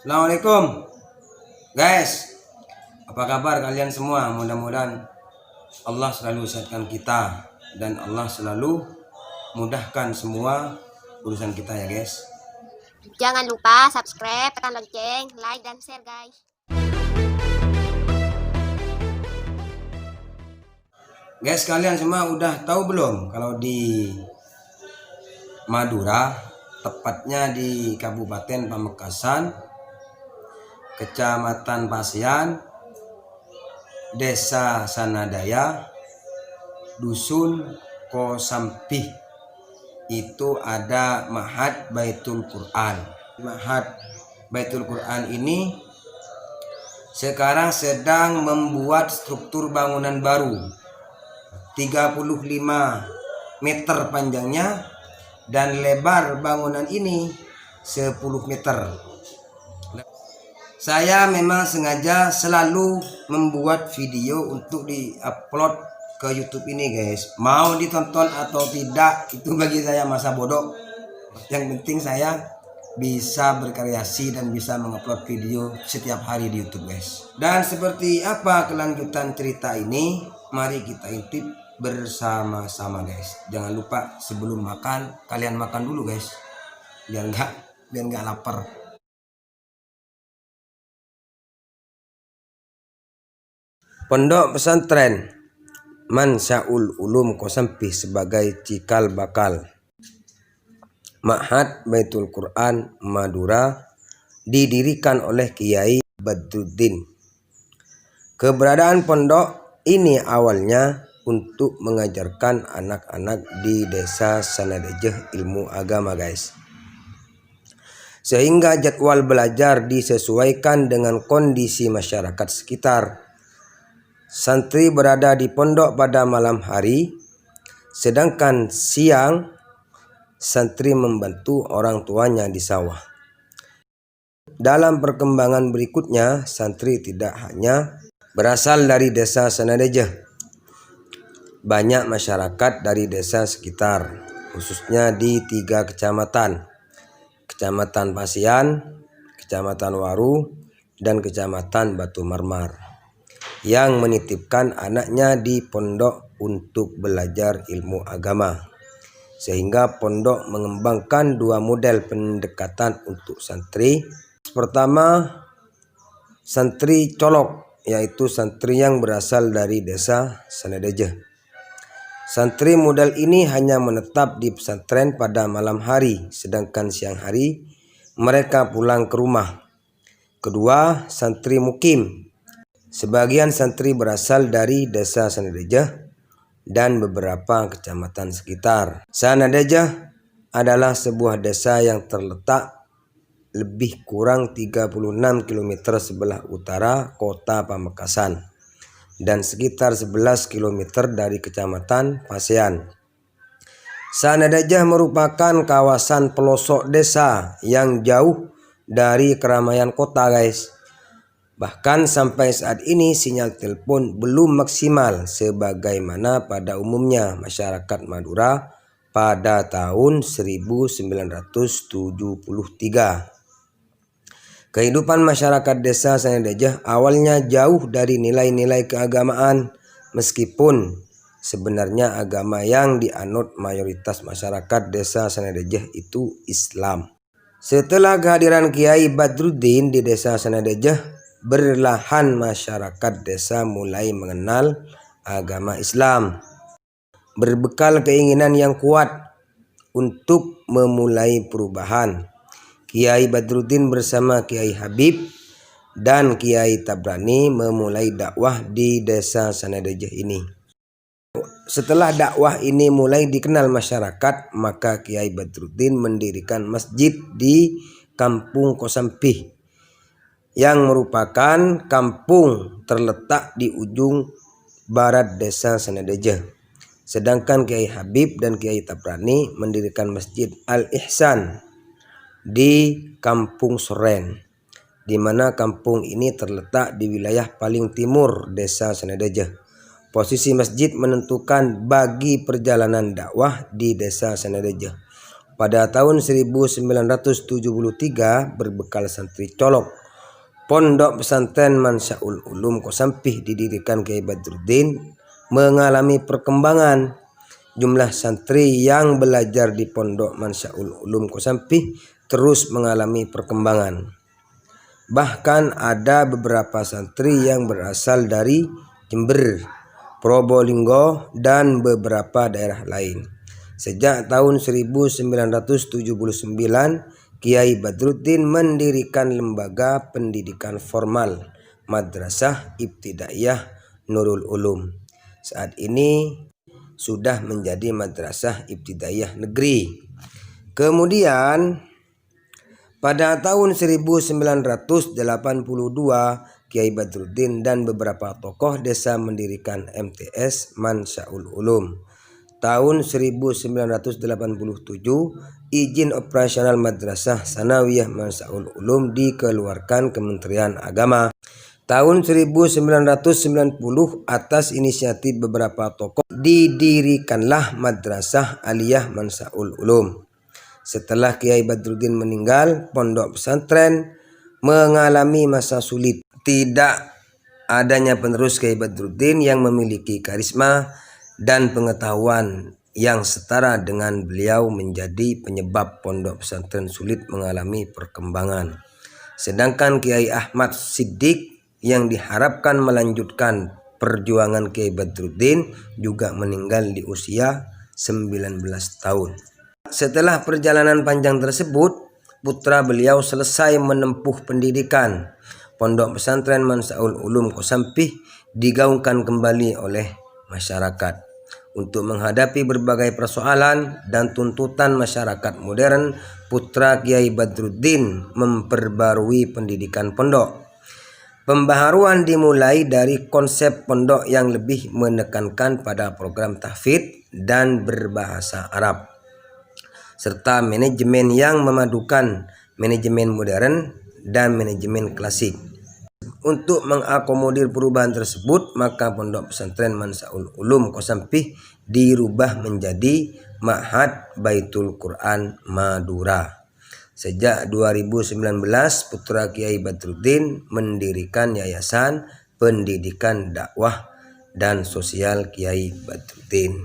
Assalamualaikum guys, apa kabar kalian semua? Mudah-mudahan Allah selalu sehatkan kita dan Allah selalu mudahkan semua urusan kita ya guys. Jangan lupa subscribe, tekan lonceng, like dan share guys. Guys, kalian semua udah tahu belum kalau di Madura, tepatnya di Kabupaten Pamekasan, Kecamatan Pasean, Desa Sanadaya, Dusun Kosampih, itu ada Ma'had Baitul Quran. Ma'had Baitul Quran ini sekarang sedang membuat struktur bangunan baru 35 meter panjangnya dan lebar bangunan ini 10 meter. Saya memang sengaja selalu membuat video untuk di-upload ke YouTube ini guys. Mau ditonton atau tidak itu bagi saya masa bodoh. Yang penting saya bisa berkreasi dan bisa mengupload video setiap hari di YouTube guys. Dan seperti apa kelanjutan cerita ini, mari kita intip bersama-sama guys. Jangan lupa sebelum makan kalian makan dulu guys, biar nggak lapar. Pondok pesantren Mansyaul Ulum Kosampih sebagai cikal bakal Ma'had Baitul Quran Madura didirikan oleh Kiai Badruddin. Keberadaan pondok ini awalnya untuk mengajarkan anak-anak di desa Sanadejeh ilmu agama guys, sehingga jadwal belajar disesuaikan dengan kondisi masyarakat sekitar. Santri berada di pondok pada malam hari, sedangkan siang santri membantu orang tuanya di sawah. Dalam perkembangan berikutnya, santri tidak hanya berasal dari desa Sanadejeh. Banyak masyarakat dari desa sekitar, khususnya di 3 kecamatan, Kecamatan Pasean, Kecamatan Waru, dan Kecamatan Batu Marmar, yang menitipkan anaknya di pondok untuk belajar ilmu agama, sehingga pondok mengembangkan 2 model pendekatan untuk santri. Pertama, santri colok, yaitu santri yang berasal dari desa Sanadejeh. Santri model ini hanya menetap di pesantren pada malam hari, sedangkan siang hari mereka pulang ke rumah. Kedua, santri mukim. Sebagian santri berasal dari desa Sanadejeh dan beberapa kecamatan sekitar. Sanadejeh adalah sebuah desa yang terletak lebih kurang 36 km sebelah utara kota Pamekasan dan sekitar 11 km dari Kecamatan Pasean. Sanadejeh merupakan kawasan pelosok desa yang jauh dari keramaian kota guys. Bahkan sampai saat ini sinyal telepon belum maksimal sebagaimana pada umumnya masyarakat Madura pada tahun 1973. Kehidupan masyarakat desa Sanadejeh awalnya jauh dari nilai-nilai keagamaan, meskipun sebenarnya agama yang dianut mayoritas masyarakat desa Sanadejeh itu Islam. Setelah kehadiran Kiai Badruddin di desa Sanadejeh, berlahan masyarakat desa mulai mengenal agama Islam. Berbekal keinginan yang kuat untuk memulai perubahan, Kiai Badruddin bersama Kiai Habib dan Kiai Tabrani memulai dakwah di desa Sanadejeh ini. Setelah dakwah ini mulai dikenal masyarakat, maka Kiai Badruddin mendirikan masjid di Kampung Kosampih, yang merupakan kampung terletak di ujung barat desa Sanadejeh. Sedangkan Kiai Habib dan Kiai Tabrani mendirikan Masjid Al-Ihsan di Kampung Soren, di mana kampung ini terletak di wilayah paling timur desa Sanadejeh. Posisi masjid menentukan bagi perjalanan dakwah di desa Sanadejeh. Pada tahun 1973 berbekal santri colok, Pondok Pesantren Mansyaul Ulum Kosampih didirikan Kiai Badruddin mengalami perkembangan. Jumlah santri yang belajar di Pondok Mansyaul Ulum Kosampih terus mengalami perkembangan. Bahkan ada beberapa santri yang berasal dari Jember, Probolinggo, dan beberapa daerah lain. Sejak tahun 1979, Kiai Badruddin mendirikan lembaga pendidikan formal Madrasah Ibtidaiyah Nurul Ulum. Saat ini sudah menjadi Madrasah Ibtidaiyah Negeri. Kemudian pada tahun 1982, Kiai Badruddin dan beberapa tokoh desa mendirikan MTS Mansyaul Ulum. Tahun 1987, izin operasional Madrasah Sanawiyah Mansyaul Ulum dikeluarkan Kementerian Agama. Tahun 1990, atas inisiatif beberapa tokoh, didirikanlah Madrasah Aliyah Mansyaul Ulum. Setelah Kiai Badruddin meninggal, pondok pesantren mengalami masa sulit. Tidak adanya penerus Kiai Badruddin yang memiliki karisma dan pengetahuan yang setara dengan beliau menjadi penyebab pondok pesantren sulit mengalami perkembangan. Sedangkan Kiai Ahmad Siddiq yang diharapkan melanjutkan perjuangan Kiai Badruddin juga meninggal di usia 19 tahun. Setelah perjalanan panjang tersebut, putra beliau selesai menempuh pendidikan. Pondok Pesantren Mansyaul Ulum Kosampih digaungkan kembali oleh masyarakat. Untuk menghadapi berbagai persoalan dan tuntutan masyarakat modern, putra Kiai Badruddin memperbarui pendidikan pondok. Pembaharuan dimulai dari konsep pondok yang lebih menekankan pada program tahfidz dan berbahasa Arab, serta manajemen yang memadukan manajemen modern dan manajemen klasik. Untuk mengakomodir perubahan tersebut, maka Pondok Pesantren Mansyaul Ulum Kosampih dirubah menjadi Ma'had Baitul Quran Madura. Sejak 2019, putra Kiai Badruddin mendirikan Yayasan Pendidikan Dakwah dan Sosial Kiai Badruddin.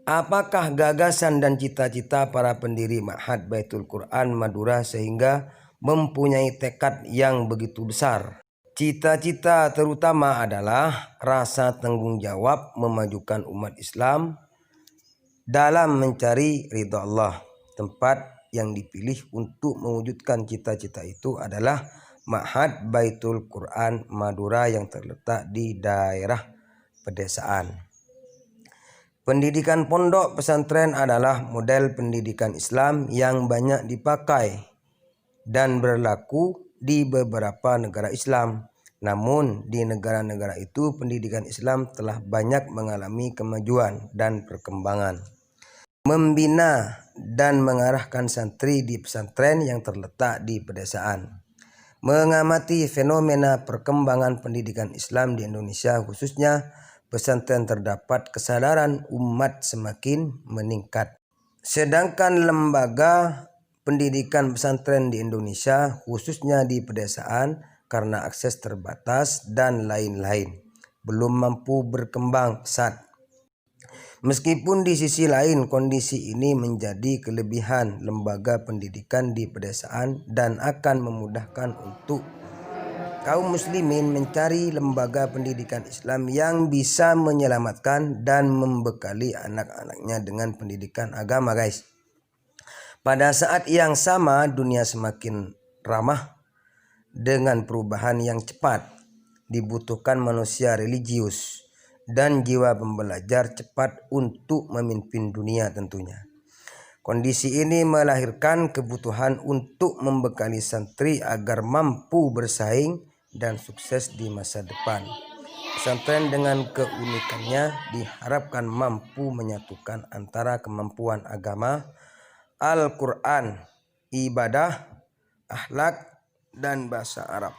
Apakah gagasan dan cita-cita para pendiri Ma'had Baitul Quran Madura sehingga mempunyai tekad yang begitu besar? Cita-cita terutama adalah rasa tanggung jawab memajukan umat Islam dalam mencari ridha Allah. Tempat yang dipilih untuk mewujudkan cita-cita itu adalah Ma'had Baitul Quran Madura yang terletak di daerah pedesaan. Pendidikan pondok pesantren adalah model pendidikan Islam yang banyak dipakai dan berlaku di beberapa negara Islam. Namun di negara-negara itu pendidikan Islam telah banyak mengalami kemajuan dan perkembangan. Membina dan mengarahkan santri di pesantren yang terletak di pedesaan. Mengamati fenomena perkembangan pendidikan Islam di Indonesia, khususnya pesantren, terdapat kesadaran umat semakin meningkat. Sedangkan lembaga pendidikan pesantren di Indonesia, khususnya di pedesaan, karena akses terbatas dan lain-lain, belum mampu berkembang pesat. Meskipun di sisi lain kondisi ini menjadi kelebihan lembaga pendidikan di pedesaan dan akan memudahkan untuk kaum muslimin mencari lembaga pendidikan Islam yang bisa menyelamatkan dan membekali anak-anaknya dengan pendidikan agama, guys. Pada saat yang sama, dunia semakin ramah dengan perubahan yang cepat. Dibutuhkan manusia religius dan jiwa pembelajar cepat untuk memimpin dunia tentunya. Kondisi ini melahirkan kebutuhan untuk membekali santri agar mampu bersaing dan sukses di masa depan. Pesantren dengan keunikannya diharapkan mampu menyatukan antara kemampuan agama, Al-Quran, ibadah, akhlak, dan bahasa Arab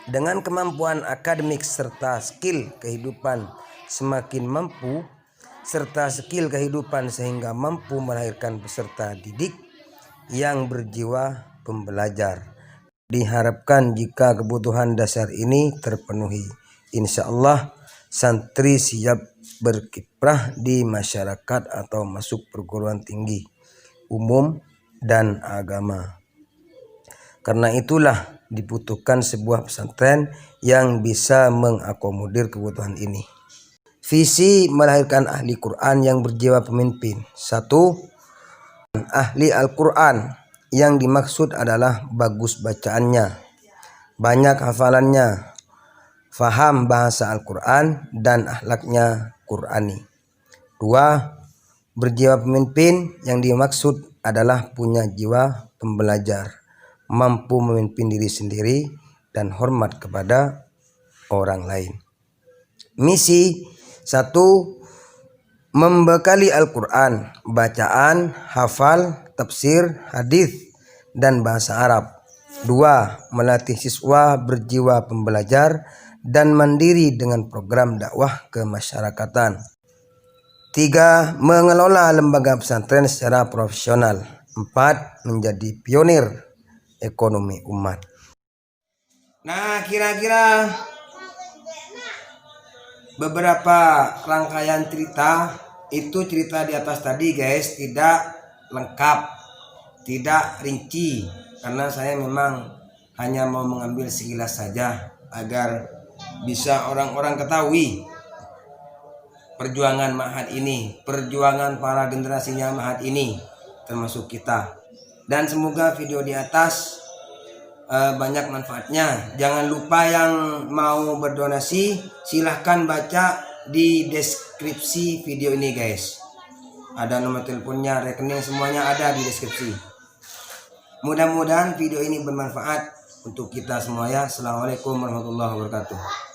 dengan kemampuan akademik serta skill kehidupan. Semakin mampu serta skill kehidupan sehingga mampu melahirkan peserta didik yang berjiwa pembelajar. Diharapkan jika kebutuhan dasar ini terpenuhi, insya Allah santri siap berkiprah di masyarakat atau masuk perguruan tinggi umum dan agama. Karena itulah dibutuhkan sebuah pesantren yang bisa mengakomodir kebutuhan ini. Visi melahirkan ahli Quran yang berjiwa pemimpin. 1. Ahli Al-Quran. Yang dimaksud adalah bagus bacaannya, banyak hafalannya, faham bahasa Al-Quran dan akhlaknya Qurani. 2. Berjiwa pemimpin. Yang dimaksud adalah punya jiwa pembelajar, mampu memimpin diri sendiri dan hormat kepada orang lain. Misi 1. Membekali Al-Quran, bacaan, hafal, tafsir, hadis, dan bahasa Arab. 2. Melatih siswa berjiwa pembelajar dan mandiri dengan program dakwah kemasyarakatan. 3. Mengelola lembaga pesantren secara profesional. 4. Menjadi pionir ekonomi umat. Nah, kira-kira beberapa rangkaian cerita itu cerita di atas tadi guys, tidak lengkap, tidak rinci, karena saya memang hanya mau mengambil sekilas saja agar bisa orang-orang ketahui perjuangan Ma'had ini, perjuangan para generasinya Ma'had ini, termasuk kita. Dan semoga video di atas banyak manfaatnya. Jangan lupa yang mau berdonasi silahkan baca di deskripsi video ini guys. Ada nomor teleponnya, rekening, semuanya ada di deskripsi. Mudah-mudahan video ini bermanfaat untuk kita semua ya. Assalamualaikum warahmatullahi wabarakatuh.